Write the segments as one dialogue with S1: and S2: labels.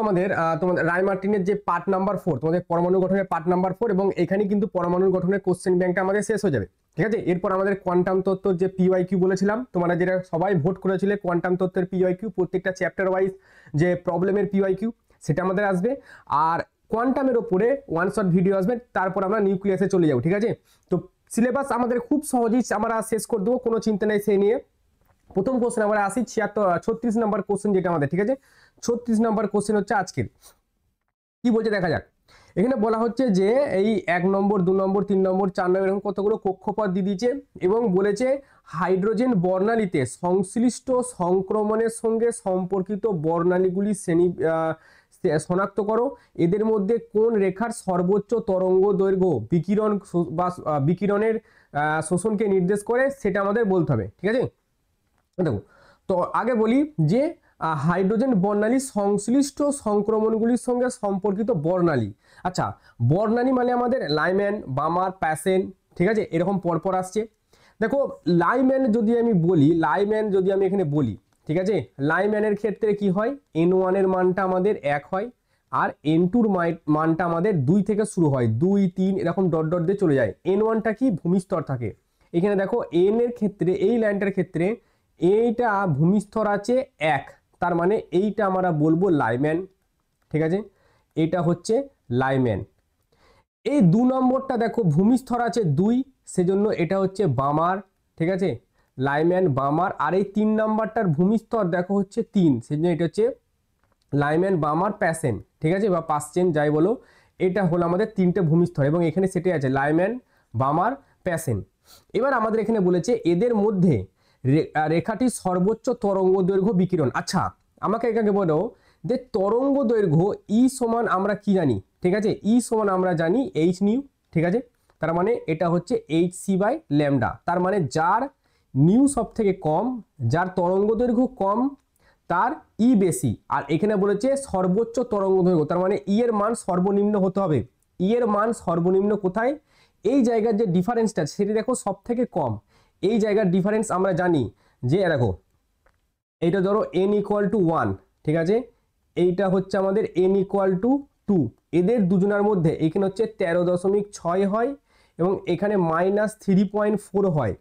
S1: আমাদের তোমাদের রায়মার্টিনের যে পার্ট নাম্বার 4 তোমাদের পরমাণু গঠনের পার্ট নাম্বার 4 এবং এখানে কিন্তু পরমাণু গঠনের কোশ্চেন ব্যাংকটা আমাদের শেষ হয়ে যাবে। ঠিক আছে, এরপর আমাদের কোয়ান্টাম তত্ত্বর যে পিওয়াইকিউ বলেছিলাম, তোমরা যেটা সবাই ভোট করেছিলে কোয়ান্টাম তত্ত্বের পিওয়াইকিউ, প্রত্যেকটা চ্যাপ্টার ওয়াইজ যে প্রবলেমের পিওয়াইকিউ সেটা আমাদের আসবে। আর কোয়ান্টামের উপরে ওয়ান শট ভিডিও আসবে, তারপর আমরা নিউক্লিয়াসে চলে যাব। ঠিক আছে, তো সিলেবাস আমাদের খুব সহজেই আমরা শেষ করে দেবো, কোনো চিন্তা নেই সেই নিয়ে। প্রথম কোশ্চেন আমরা আসি 36 নম্বর কোশ্চেন যেটা আমাদের। ঠিক আছে, 36 নম্বর কোশ্চেন হচ্ছে আজকের। কি বলছে দেখা যাক। এখানে বলা হচ্ছে যে এই 1 নম্বর 2 নম্বর 3 নম্বর 4 নম্বর এরকম কতগুলো কক্ষপথ দিয়ে দিয়েছে এবং বলেছে হাইড্রোজেন বর্ণালীতে সংশ্লিষ্ট সংক্রমণের সঙ্গে সম্পর্কিত বর্ণালীগুলি শনাক্ত করো। এদের মধ্যে কোন রেখার সর্বোচ্চ তরঙ্গ দৈর্ঘ্য বিকিরণ বা বিকিরণের শোষণকে নির্দেশ করে সেটা আমাদের বলতে হবে। ঠিক আছে, দেখো তো আগে বলি যে হাইড্রোজেন বর্ণালী সংশ্লিষ্ট সংক্রমণগুলির সঙ্গে সম্পর্কিত বর্ণালী। আচ্ছা, বর্ণালী মানে আমাদের লাইম্যান, বামার, প্যাসেন। ঠিক আছে, এরকম পরপর আসছে। দেখো লাইম্যান যদি আমি এখানে বলি, ঠিক আছে, লাইম্যানের ক্ষেত্রে কি হয়, N1 এর মানটা আমাদের 1 হয় আর N2 এর মানটা আমাদের 2 থেকে শুরু হয়, 2 3 এরকম ডট ডট দিয়ে চলে যায়। N1টা কি ভূমিস্তর থাকে। এখানে দেখো N এর ক্ষেত্রে এই লাইনটার ক্ষেত্রে এইটা ভূমিস্তর আছে 1, তার মানে এইটা আমরা বলবো লাইম্যান। ঠিক আছে, এটা হচ্ছে লাইম্যান। এই 2 নম্বরটা দেখো ভূমিস্তর আছে 2, সেজন্য এটা হচ্ছে বামার। ঠিক আছে, লাইম্যান বামার। আর এই 3 নম্বরটার ভূমিস্তর দেখো হচ্ছে 3, সেজন্য এটা হচ্ছে লাইম্যান বামার প্যাসেন। ঠিক আছে, বা পাসচেন যাই বলো, এটা হলো আমাদের 3টে ভূমিস্তর এবং এখানে সেটাই আছে লাইম্যান বামার প্যাসেন। এবার আমাদের এখানে বলেছে এদের মধ্যে রেখাটির সর্বোচ্চ তরঙ্গ দৈর্ঘ্য বিকিরণ। আচ্ছা, আমাকে এখানে বলো যে তরঙ্গ দৈর্ঘ্য ই সমান আমরা কি জানি। ঠিক আছে, ই সমান আমরা জানি এইচ নিউ। ঠিক আছে, তার মানে এটা হচ্ছে এইচ সি বাই ল্যামডা। তার মানে যার নিউ সব থেকে কম, যার তরঙ্গ দৈর্ঘ্য কম, তার ই বেশি। আর এখানে বলেছে সর্বোচ্চ তরঙ্গ দৈর্ঘ্য, তার মানে ই এর মান সর্বনিম্ন হতে হবে। ই এর মান সর্বনিম্ন কোথায়, এই জায়গার যে ডিফারেন্সটা সেটি দেখো সব থেকে কম। এই জায়গার ডিফারেন্স আমরা জানি যে দেখো এইটা ধরো n = 1। ঠিক আছে, এইটা হচ্ছে আমাদের n = 2। এদের দুজনের মধ্যে এখানে হচ্ছে 13.6 হয় এবং এখানে -3.4 হয়।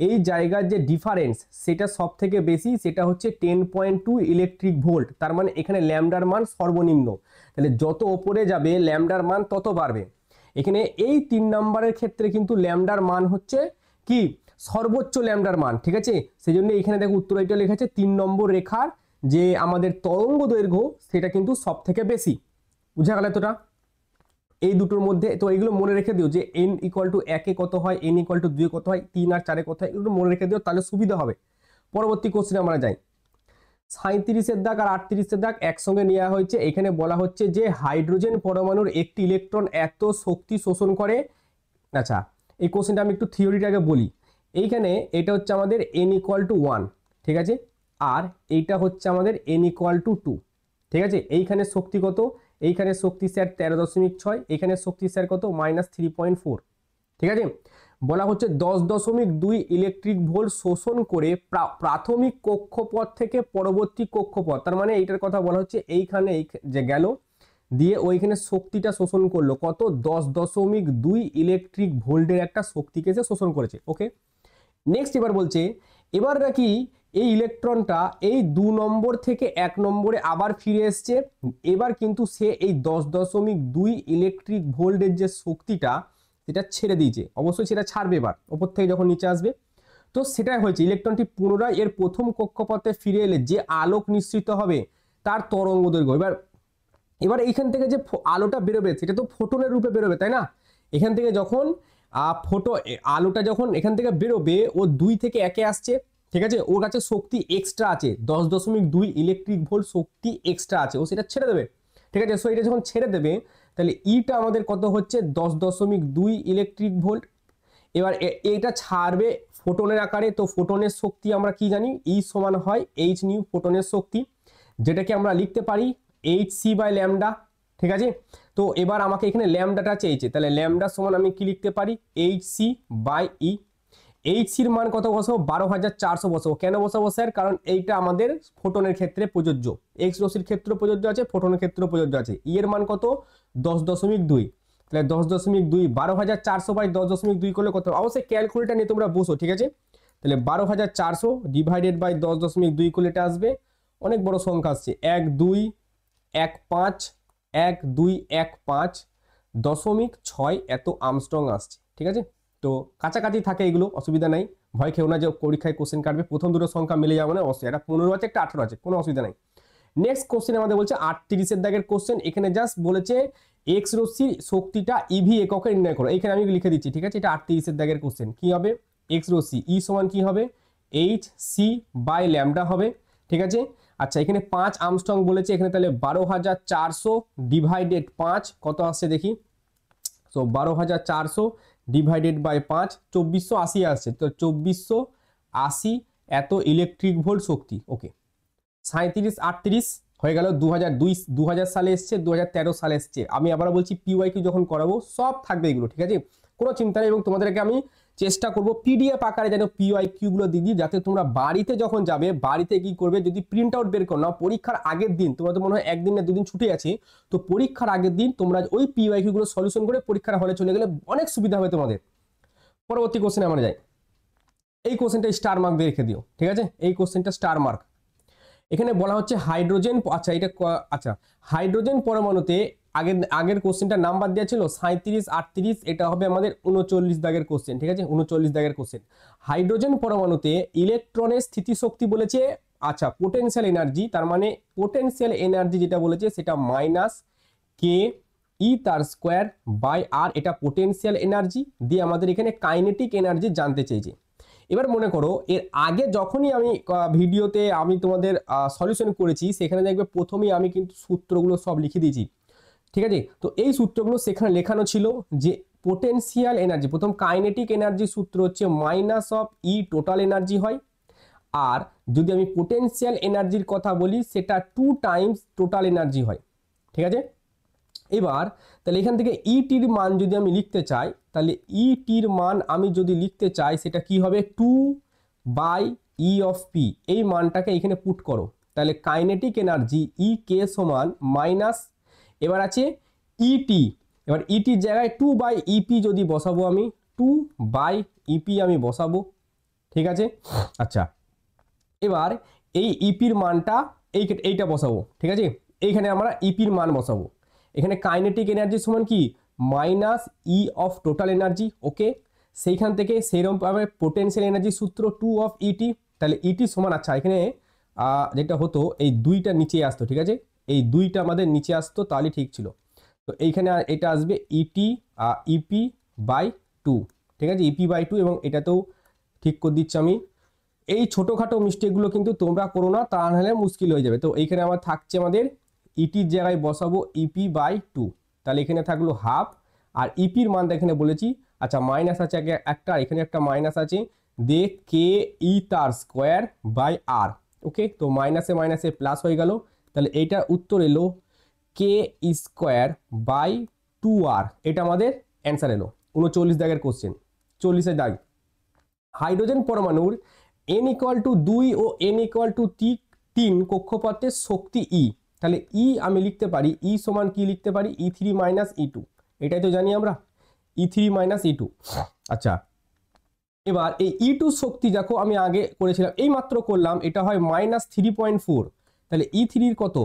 S1: এই জায়গার যে ডিফারেন্স সেটা সব থেকে বেশি, সেটা হচ্ছে 10.2 ইলেকট্রিক ভোল্ট। তার মানে এখানে ল্যামডার মান সর্বনিম্ন। তাহলে যত ওপরে যাবে ল্যামডার মান তত বাড়বে। এখানে এই 3 নম্বরের ক্ষেত্রে কিন্তু ল্যামডার মান হচ্ছে কি সর্বোচ্চ ল্যামডার মান। ঠিক আছে, সেই জন্য এখানে দেখো উত্তর এটা লেখা আছে 3 নম্বর রেখার যে আমাদের তরঙ্গ দৈর্ঘ্য সেটা কিন্তু সব থেকে বেশি। বুঝা গেল এতটা এই দুটোর মধ্যে? তো এইগুলো মনে রেখে দিও যে n = 1 কত হয়, n = 2 কত হয়, 3 আর 4 কত হয়, এগুলো মনে রেখে দিও, তাহলে সুবিধা হবে। পরবর্তী কোশ্চেনে আমরা যাই। 37 দাগ আর 38 দাগ একসঙ্গে নেওয়া হয়েছে। এখানে বলা হচ্ছে যে হাইড্রোজেন পরমাণুর একটি ইলেকট্রন এত শক্তি শোষণ করে। আচ্ছা, এই কোশ্চেনটা আমি একটু থিওরিটাকে বলি। এইখানে এটা হচ্ছে আমাদের n = 1। ঠিক আছে, আর এইটা হচ্ছে আমাদের n = 2। ঠিক আছে, এইখানে শক্তি কত, এইখানে শক্তি স্যার 13.6, এখানে শক্তি স্যার কত -3.4। ঠিক আছে, বলা হচ্ছে 10.2 ইলেকট্রিক ভোল্ট শোষণ করে প্রাথমিক কক্ষপথ থেকে পরবর্তী কক্ষপথ। তার মানে এইটার কথা বলা হচ্ছে এইখানে যে গেল দিয়ে ওইখানে শক্তিটা শোষণ করলো কত 10.2 ইলেকট্রিক ভোল্টের একটা শক্তিকে সে শোষণ করেছে। ওকে, নেক্সট এবার বলছে এবার নাকি এই ইলেকট্রনটা এই 2 নম্বর থেকে 1 নম্বরে আবার ফিরে এসছে। এবার কিন্তু সে এই 10.2 ইলেকট্রিক ভোল্টের যে শক্তিটা সেটা ছেড়ে দিয়েছে। অবশ্যই সেটা ছাড়বে এবার ওপর থেকে যখন নিচে আসবে। তো সেটাই হয়েছে, ইলেকট্রনটি পুনরায় এর প্রথম কক্ষপথে ফিরে এলে যে আলোক নিঃসৃত হবে তার তরঙ্গ দৈর্ঘ্য। এবার এইখান থেকে যে আলোটা বেরোবে সেটা তো ফোটনের রূপে বেরোবে, তাই না? এখান থেকে যখন আলোটা যখন এখান থেকে বেরোবে ও 2 থেকে 1-এ আসছে। ঠিক আছে, ওর কাছে শক্তি এক্সট্রা আছে, 10.2 ইলেকট্রিক ভোল্ট শক্তি এক্সট্রা আছে, ও সেটা ছেড়ে দেবে। ঠিক আছে, সো এটা যখন ছেড়ে দেবে তাহলে ইটা আমাদের কত হচ্ছে 10.2 ইলেকট্রিক ভোল্ট। এবার এইটা ছাড়বে ফোটনের আকারে। তো ফোটনের শক্তি আমরা কি জানি, ই সমান হয় এইচ নিউ ফোটনের শক্তি, যেটাকে আমরা লিখতে পারি এইচ সি বাই ল্যামডা। ঠিক আছে, তো এবার আমাকে এখানে ল্যামডাটা চেয়েছে, তাহলে ল্যামডা সমান আমি কি লিখতে পারি এইচ সি বাই ই। এইচসির মান কত বসাবো 12,400 বসাবো। কেন বসাবো স্যার? কারণ এইটা আমাদের ফোটনের ক্ষেত্রে প্রযোজ্য, এক্স রশ্মির ক্ষেত্রে প্রযোজ্য আছে, ফোটনের ক্ষেত্রে প্রযোজ্য আছে। ই এর মান কত 10.2, তাহলে 10.2 12,400 বাই 10.2 করলে কত? অবশ্যই ক্যালকুলেটার নিয়ে তোমরা বসো, ঠিক আছে। তাহলে 12,400 ডিভাইডেড বাই 10.2 করলে এটা আসবে, অনেক বড় সংখ্যা আসছে, 1215 এত আর্মস্ট্রং আসছে, ঠিক আছে। তো কাছাকাছি থাকে এগুলো, অসুবিধা নাই, ভয় খেও না যে পরীক্ষায় কোশ্চেন কাটবে প্রথম দুটো সংখ্যা মিলে যাবে না, অবশ্যই এটা 15 আছে একটা 18 আছে, কোনো অসুবিধা নাই। নেক্সট কোশ্চেন আমাদের বলছে 38 দাগের কোশ্চেন। এখানে জাস্ট বলেছে এক্স রশ্মির শক্তিটা ইভি এককে নির্ণয় করো। এখানে আমি লিখে দিচ্ছি, ঠিক আছে। এটা 38 দাগের কোশ্চেন। কি হবে? এক্স রশ্মি ই সমান কি হবে? এইচ সি বাই ল্যামডা হবে, ঠিক আছে। আচ্ছা, এখানে 5 আর্মস্ট্রং বলেছে, এখানে তাহলে 12,400 ডিভাইডেড 5 কত আসছে দেখি। সো 12,400 ডিভাইডেড বাই 5 2480 আসছে। তো 2480 এত ইলেকট্রিক ভোল্ট শক্তি। ওকে, 37 38 হয়ে গেল। 2000 সালে এসছে, 2013 সালে এসছে। আমি আবার বলছি পিওয়াইকিউ যখন করাবো সব থাকবে এগুলো, ঠিক আছে, কোনো চিন্তা নেই। এবং তোমাদেরকে আমি চেষ্টা করব পিডিএফ আকারে যেন পিওয়াইকিউ গুলো দিই, যাতে তোমরা বাড়িতে যখন যাবে, বাড়িতে কি করবে, যদি প্রিন্ট আউট বের করো না পরীক্ষার আগের দিন, তোমাদের মনে হয় একদিন না দুদিন ছুটি আছে, তো পরীক্ষার আগের দিন তোমরা ওই পিওয়াইকিউ গুলো সলিউশন করে পরীক্ষার হলে চলে গেলে অনেক সুবিধা হবে তোমাদের। পরবর্তী কোশ্চেনে আমরা যাই। এই কোশ্চেনটা স্টার মার্ক দিয়ে রেখে দিও, ঠিক আছে। এই কোশ্চেনটা স্টার মার্ক। এখানে বলা হচ্ছে হাইড্রোজেন, আচ্ছা এটা আচ্ছা হাইড্রোজেন পরমাণুতে আগের কোশ্চেনটা নাম্বার দেওয়া ছিল 37 38, এটা হবে আমাদের 39 দাগের কোশ্চেন, ঠিক আছে, 39 দাগের কোশ্চেন। হাইড্রোজেন পরমাণুতে ইলেকট্রনের স্থিতিশক্তি বলেছে, আচ্ছা পোটেনশিয়াল এনার্জি, তার মানে পোটেনশিয়াল এনার্জি যেটা বলেছে সেটা মাইনাস কে ই তার স্কোয়ার বাই আর, এটা পোটেনশিয়াল এনার্জি দিয়ে আমাদের এখানে কাইনেটিক এনার্জি জানতে চেয়েছে। এবার মনে করো এর আগে যখনই আমি ভিডিওতে আমি তোমাদের সলিউশন করেছি, সেখানে দেখবে প্রথমেই আমি কিন্তু সূত্রগুলো সব লিখে দিয়েছি, ঠিক আছে। তো এই সূত্রগুলো সেখানে লেখানো ছিল যে পোটেনশিয়াল এনার্জি, প্রথম কাইনেটিক এনার্জি সূত্র হচ্ছে minus of E total energy হয়, আর যদি আমি পোটেনশিয়াল এনার্জির কথা বলি সেটা 2 টাইমস টোটাল এনার্জি হয়, ঠিক আছে। এবার তাহলে এখান থেকে ইটির মান যদি আমি লিখতে চাই, তাহলে ইটির মান আমি যদি লিখতে চাই সেটা কি হবে 2 বাই ই অফ পি, এই মানটাকে এখানে পুট করো, তাহলে কাইনেটিক এনার্জি ই কে সমান মাইনাস, এবার আছে ইটি, এবার ইটির জায়গায় 2 বাই ইপি যদি বসাবো আমি, 2 বাই ইপি আমি বসাবো, ঠিক আছে। আচ্ছা, এবার এই ইপির মানটা এইটা বসাবো, ঠিক আছে। এইখানে আমরা ইপির মান বসাবো। এখানে কাইনেটিক এনার্জি সমান কি minus E of total energy, okay. সেইখান থেকে সেইরকম পাবে পোটেনশিয়াল এনার্জি সূত্র 2 অফ ইটি, তাহলে ইটি সমান, আচ্ছা এখানে যেটা হতো এই দুইটা নিচে আসতো, ঠিক আছে, এই দুইটা আমাদের নিচে আসতো, তাহলে ঠিক ছিল। তো এইখানে এটা আসবে ইটি ইপি বাই 2, ঠিক আছে, ইপি বাই 2, এবং এটাতেও ঠিক করে দিচ্ছি আমি। এই ছোটোখাটো মিস্টেকগুলো কিন্তু তোমরা করো না, তা নাহলে মুশকিল হয়ে যাবে। তো এইখানে আমার থাকছে আমাদের ইটির জায়গায় বসাবো ইপি বাই 2, তাহলে এখানে থাকলো হাফ, আর ইপির মানটা এখানে বলেছি, আচ্ছা মাইনাস আছে একটা, এখানে একটা মাইনাস আছে, দে কে ই তার স্কোয়ার বাই আর, ওকে। তো মাইনাসে মাইনাসে প্লাস হয়ে গেল, তাহলে এইটার উত্তর এলো কে স্কোয়ার বাই 2 আর, এটা আমাদের অ্যান্সার এলো। 39 দাগের কোশ্চেন। 40 দাগ, হাইড্রোজেন পরমাণুর n=2 ও n=3 কক্ষপথের শক্তি ই, তাহলে ই আমি লিখতে পারি ই সমান কি লিখতে পারি E3 মাইনাস E2, এটাই তো জানি আমরা E3 মাইনাস E2। আচ্ছা, এবার এই E2 শক্তি দেখো আমি আগে করেছিলাম, এই মাত্র করলাম, এটা হয় -3.4, তাহলে E3 কত,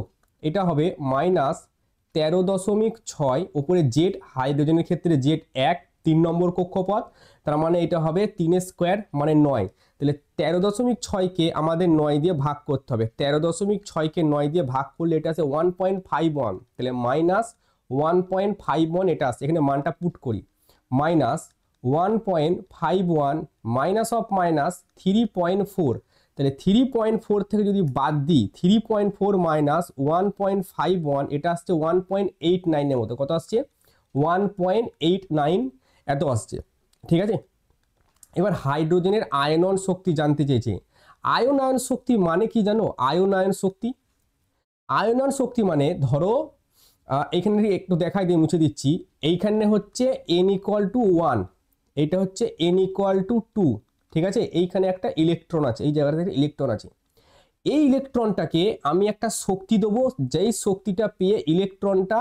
S1: এটা হবে -13.6, ওপরে জেড, হাইড্রোজেনের ক্ষেত্রে জেড 1 3 নম্বর কক্ষপথ, তার মানে এটা হবে 3 স্কোয়ার মানে 9, তাহলে 13.6কে আমাদের 9 দিয়ে ভাগ করতে হবে, 13.6কে 9 দিয়ে ভাগ করলে এটা আছে 1.51, তাহলে -1.51 এটা আসছে, এখানে মানটা পুট করি, -1.51 মাইনাস অফ মাইনাস 3.4, তাহলে 3.4 থেকে যদি বাদ দিই 3.4 মাইনাস 1.51, এটা আসছে 1.89 এর মতো, কত আসছে 1.89 এত আসছে, ঠিক আছে। এবার হাইড্রোজেনের আয়নন শক্তি জানতে চেয়েছে। আয়নায়ন শক্তি মানে কি জানো? আয়নায়ন শক্তি মানে ধরো এখানে একটু দেখাই দিয়ে মুছে দিচ্ছি, এইখানে হচ্ছে n = 1, এটা হচ্ছে n = 2, ঠিক আছে, এইখানে একটা ইলেকট্রন আছে, এই জায়গাটা থেকে ইলেকট্রন আছে। এই ইলেকট্রনটাকে আমি একটা শক্তি দেবো, যেই শক্তিটা পেয়ে ইলেকট্রনটা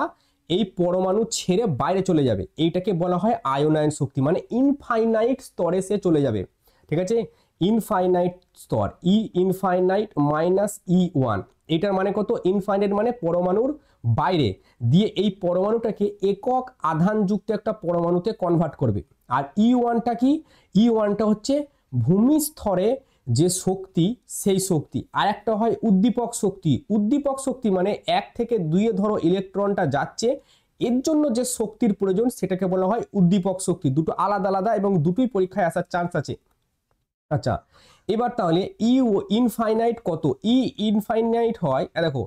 S1: এই পরমাণু ছেড়ে বাইরে চলে যাবে, এইটাকে বলা হয় আয়নায়ন শক্তি, মানে ইনফাইনাইট স্তরে সে চলে যাবে। ঠিক আছে, ইনফাইনাইট স্তর, ই ইনফাইনাইট মাইনাস E1, এটার মানে কত? ইনফাইনাইট মানে পরমাণুর বাইরে দিয়ে এই পরমাণুটাকে একক আধানযুক্ত একটা পরমাণুতে কনভার্ট করবে। আর E1টা কি? E1টা হচ্ছে ভূমি স্তরে যে শক্তি, সেই শক্তি। আর একটা হয় উদ্দীপক শক্তি। উদ্দীপক শক্তি মানে 1 থেকে 2 ধরো ইলেকট্রনটা যাচ্ছে, এর জন্য যে শক্তির প্রয়োজন সেটাকে বলা হয় উদ্দীপক শক্তি। দুটো আলাদা আলাদা এবং দুটোই পরীক্ষায় আসার চান্স আছে। আচ্ছা, এবার তাহলে ই ইনফাইনাইট কত? ই ইনফাইনাইট হয়, দেখো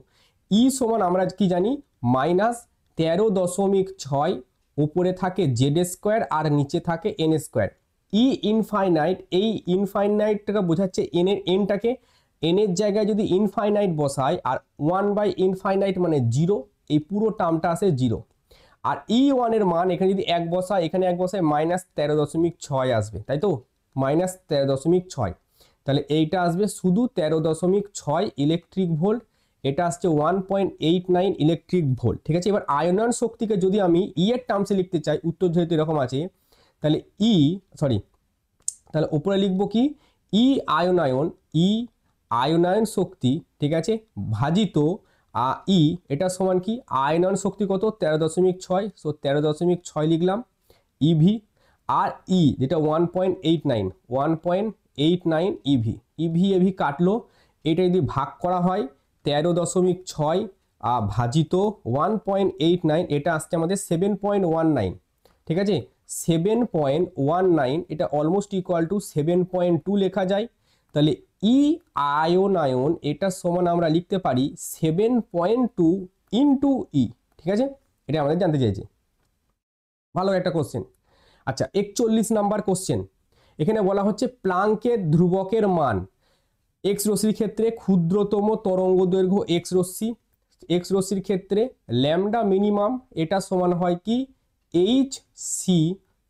S1: ই সমান আমরা কি জানি, -13.6, উপরে থাকে জেড স্কোয়ার আর নিচে থাকে এন স্কোয়ার। ই ইনফাইনাইট, এই ইনফাইনাইটটাকে বোঝাচ্ছে এন এর এনটাকে, এন এর জায়গায় যদি ইনফাইনাইট বসায় আর 1/ইনফাইনাইট মানে 0, এই পুরো টার্মটা আসে 0। আর E1 এর মান এখানে যদি 1 বসায়, এখানে 1 বসায়, -13.6 আসবে, তাই তো, -13.6। তাহলে এইটা আসবে শুধু 13.6 ইলেকট্রিক ভোল্ট, এটা আসছে 1.89 ইলেকট্রিক ভোল্ট। ঠিক আছে, এবার আয়নায়ন শক্তিকে যদি আমি ই এর টার্মসে লিখতে চাই, উত্তর যেহেতু এরকম আছে, তাহলে তাহলে উপরে লিখবো কি, ই আয়নায়ন শক্তি, ঠিক আছে, ভাজিত ই, এটা সমান কি, আয়নায়ন শক্তি কত? 13.6, সো 13.6 লিখলাম ইভি। আর ই যেটা 1.89 ইভি, এভি কাটলো, এটা যদি ভাগ করা হয় 13.6 ভাজিত 1.89, এটা আসছে আমাদের 7.19। ঠিক আছে, 7.19, এটা অলমোস্ট ইকুয়াল টু 7.2 লেখা যায়। তাহলে ই আয়নায়ন এটা সমান আমরা লিখতে পারি 7.2 ইন্টু ই। ঠিক আছে, এটা আমাদের জানতে চাইছে, ভালো একটা কোশ্চেন। আচ্ছা, 41 নাম্বার কোশ্চেন, এখানে বলা হচ্ছে প্লাঙ্কের ধ্রুবকের মান এক্স রশ্মির ক্ষেত্রে ক্ষুদ্রতম তরঙ্গ দৈর্ঘ্য এক্স রশ্মির ক্ষেত্রে ল্যামডা মিনিমাম, এটা সমান হয় কি,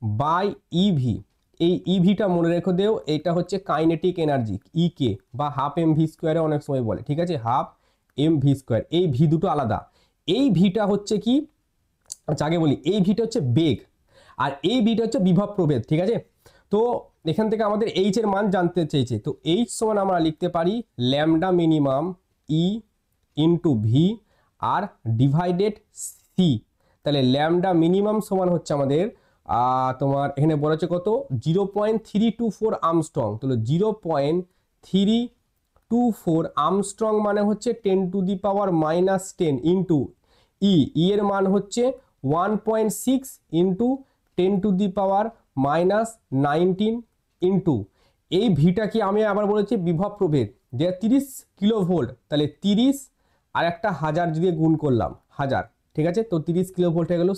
S1: Hc/ইভি। এই ইভিটা মনে রেখে দেও, এটা হচ্ছে কাইনেটিক এনার্জি, ইকে বা ½ mv² অনেক সময় বলে। ঠিক আছে, ½ mv², এই ভি দুটো আলাদা। এই ভিটা হচ্ছে কি, আচ্ছা আগে বলি, এই ভিটা হচ্ছে বেগ আর এই ভিটা হচ্ছে বিভব প্রভেদ। ঠিক আছে, তো এখান থেকে আমাদের এইচ এর মান জানতে চেয়েছে, তো এইচ সমান আমরা লিখতে পারি ল্যামডা মিনিমাম ই ইন্টু ভি আর ডিভাইডেড সি। তাহলে ল্যামডা মিনিমাম সমান হচ্ছে আমাদের তোমার এখানে বলেছে কত, 0.324 আর্মস্ট্রং। তাহলে 0.324 আর্মস্ট্রং মানে হচ্ছে 10⁻⁻10 ইন্টু ই, এর মান হচ্ছে 1.6 ইন্টু 10⁻⁻19 ইন্টু এই ভিটা কি আমি আবার বলেছি বিভব প্রভেদ, যে 30 কিলোভোল্ট, তাহলে 30 আর একটা 1000 যদি গুণ করলাম 1000। ঠিক আছে, তো 30 কিলোভোল্ট হয়ে গেল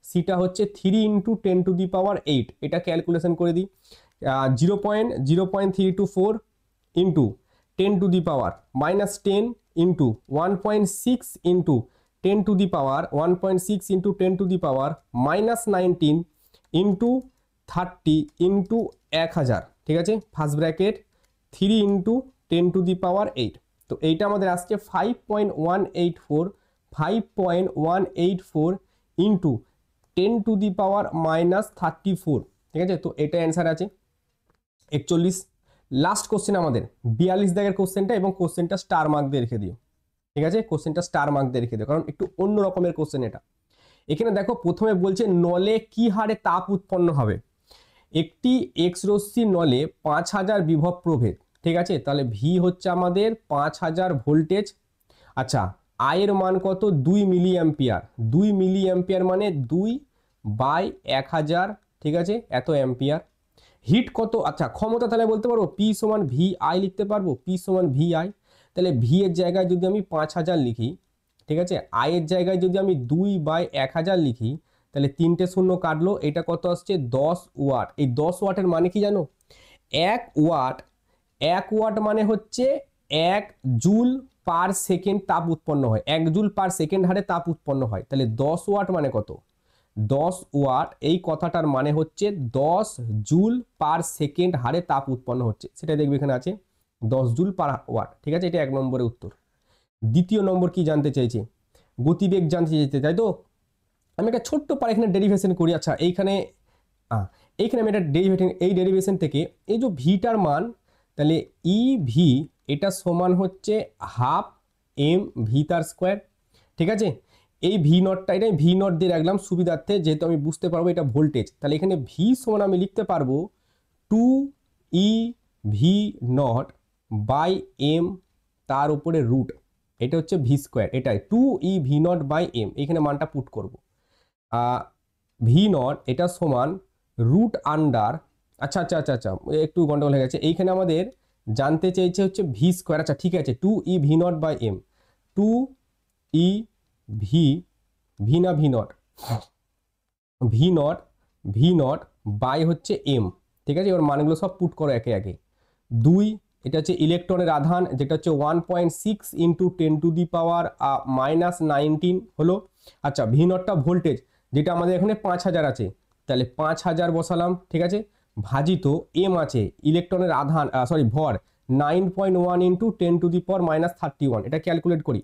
S1: সিটা হচ্ছে 3 ইন্টু 10⁸, এটা ক্যালকুলেশন করে দিই, 0.324 into 10⁻⁻10 into 1.6 into 10⁻1.6 into 10⁻⁻19 into 30 into 1000। ঠিক আছে, ফার্স্ট ব্র্যাকেট 3 ইন্টু 10⁸। তো এইটা আমাদের আসছে 5.184 ইন্টু 10⁻⁻34। ঠিক আছে, তো এটা অ্যান্সার আছে 41। লাস্ট কোশ্চেন আমাদের 42 দাগের কোশ্চেনটা, এবং কোশ্চেনটা স্টার মার্ক দিয়ে রেখে দিও। ঠিক আছে, কোশ্চেনটা স্টার মার্ক দিয়ে রেখে দিও, কারণ একটু অন্য রকমের কোশ্চেন এটা। এখানে দেখো প্রথমে বলছে নলে কি হারে তাপ উৎপন্ন হবে। একটি এক্স রশ্মি নলে 5000 বিভব প্রভেদ। ঠিক আছে, তাহলে ভি হচ্ছে আমাদের 5000 ভোল্টেজ। আচ্ছা, আয়ের মান কত, 2 মিলি অ্যাম্পিয়ার। 2 মিলি অ্যাম্পিয়ার মানে 2/1000। ঠিক আছে, এত অ্যাম্পিয়ার। হিট কত, আচ্ছা ক্ষমতা তাহলে বলতে পারবো পি সমান ভি আই লিখতে পারবো, পি সমান ভি আই। তাহলে ভি এর জায়গায় যদি আমি 5000 লিখি, ঠিক আছে, আই এর জায়গায় যদি আমি 2/1000 লিখি, তাহলে 3টে শূন্য কাটলো, এটা কত আসছে 10 ওয়াট। এই 10 ওয়াটের মানে কি জানো, 1 ওয়াট মানে হচ্ছে 1 জুল পার সেকেন্ড তাপ উৎপন্ন হয়, 1 জুল পার সেকেন্ড হারে তাপ উৎপন্ন হয়। তাহলে 10 ওয়াট মানে কত, 10 ওয়াট এই কথাটার মানে হচ্ছে 10 জুল পার সেকেন্ড হারে তাপ উৎপন্ন হচ্ছে, সেটা দেখবে এখানে আছে 10 জুল পার ওয়াট। ঠিক আছে, এটা 1 নম্বরের উত্তর। দ্বিতীয় নম্বর কি জানতে চাইছে? গতিবেগ জানতে চাইছে, তাই তো? আমি একটা ছোট্ট পার এখানে ডেরিভেশন করি। আচ্ছা এইখানে আমি একটা এই ডেরিভেশন থেকে এই যে ভিটার মান, তাহলে ই ভি এটা সমান হচ্ছে হাফ এম ভি তার স্কোয়ার। ঠিক আছে, এই ভি নটটা, এটা ভি নট দিয়ে রাখলাম সুবিধার্থে, যেহেতু আমি বুঝতে পারবো এটা ভোল্টেজ। তাহলে এখানে ভি সমান আমি লিখতে পারবো 2 E V naught by M তার উপরে রুট, এটা হচ্ছে ভি স্কোয়ার, এটাই 2 E V naught by M, এখানে মানটা পুট করবো। ভি নট এটা সমান রুট আন্ডার, আচ্ছা আচ্ছা আচ্ছা আচ্ছা একটু গন্ডগোল হয়ে গেছে, এইখানে আমাদের জানতে চাইছে হচ্ছে ভি স্কোয়ার। আচ্ছা ঠিক আছে, 2 E V naught by M, 2 E V V না V naught V naught by হচ্ছে এম। ঠিক আছে, এবার মানগুলো সব পুট করো একে একে। 2 এটা হচ্ছে ইলেকট্রনের আধান, যেটা হচ্ছে 1.6 ইন্টু 10 টু দি পাওয়ার -19 হলো। আচ্ছা ভি নটটা ভোল্টেজ, যেটা আমাদের এখানে 5000 আছে, তাহলে 5000 বসালাম। ঠিক আছে, ভাজিত এম আছে ইলেকট্রনের আধান ভর 9.1 ইন্টু 10 টু দি পাওয়ার -31, এটা ক্যালকুলেট করি।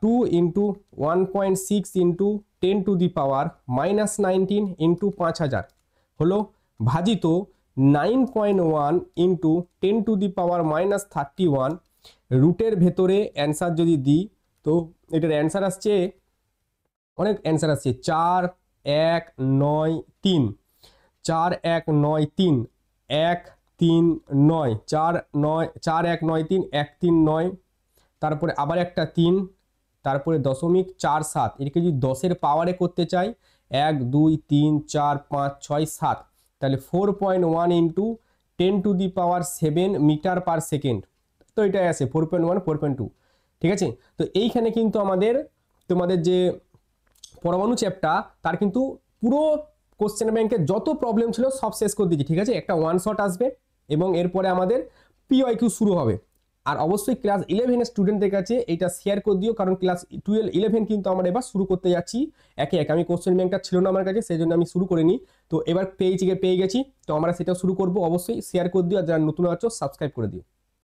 S1: 2 into 1.6 into 10 to the power -19 into 5000 হলো, ভাজিত 9.1 ইন্টু 10 টু দি পাওয়ার -31, রুটের ভেতরে অ্যান্সার যদি দিই তো এটার অ্যান্সার আসছে, অনেক অ্যান্সার আসছে 4193, 4193, 139, 4193, 139, তারপরে আবার একটা 3, তারপরে 0.47, এটাকে যদি 10-এর পাওয়ারে করতে চাই 1 2 3 4 5 6 7, তাহলে 4.1 into 10 to the power 7 metre per second, তো এটাই আছে 4.1 4.2। ঠিক আছে, তো এইখানে কিন্তু আমাদের তোমাদের যে পরমাণু চ্যাপ্টার তার কিন্তু পুরো কোশ্চেন ব্যাংকের যত প্রবলেম ছিল সব শেষ করে দিয়েছি। ঠিক আছে, একটা ওয়ান শট আসবে এবং এরপরে আমাদের পিওয়াইকিউ শুরু হবে। আর অবশ্যই ক্লাস 11 এর স্টুডেন্টদের কাছে এটা শেয়ার করে দিও, কারণ ক্লাস 11 কিন্তু আমরা এবার শুরু করতে যাচ্ছি একে একে। আমি কোশ্চেন ব্যাংকটা ছিল না আমার কাছে, সেই জন্য আমি শুরু করিনি, তো এবার পেয়ে গেছি, তো আমরা সেটা শুরু করব। অবশ্যই শেয়ার করে দিও, আর যারা নতুন আছো সাবস্ক্রাইব করে দিও।